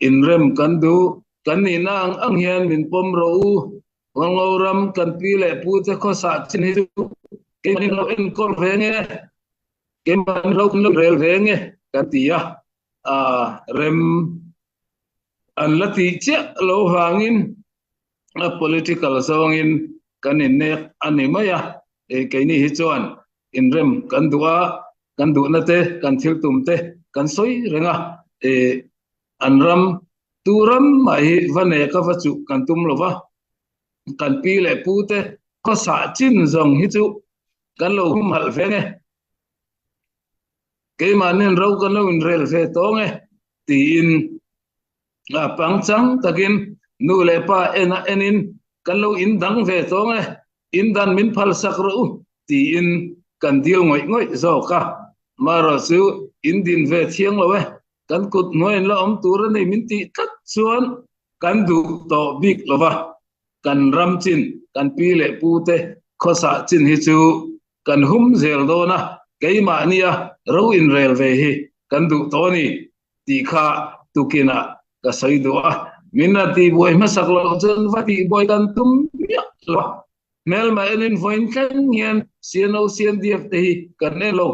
in rem kan du kan ni na ang hian min pom ro Hualngo ram kan pi le pu te kho sa chin hi chu ke ni lo en kol ve nge ke man lo kun lo rel ve nge kan ti ya rem an lati che lo wangin a political zongin kan in nek ani maya ke ni hi chuan in rem kan duwa kan du na te kan thil tum te kan soi renga an ram turam mai vane ka va chu kan tum lova kan pi le pu te ko sa chin zong hi chu kan lo hum hal fe nge ke manin ro kan lo in rel fe to nge ti in pang chang takin nu le pa ena enin kan lo in dang ve to nge in dan min phal sak ro ti in kan dil ngoi ngoi zo ka maro su in din ve thiang lo we kan kut noin lo om tur nei min ti tat chuan kan du to big lova kan ram chin kan pi le pu te khosa chin hi chu kan hum zel do na keima nia ro in rel ve hi kan du to ni ti kha tukina ka sai do a minna ti boy masak lo chen va ti boy kan tum ya lo mel ma enin voin kan hian siano sian dief te hi kan ne lo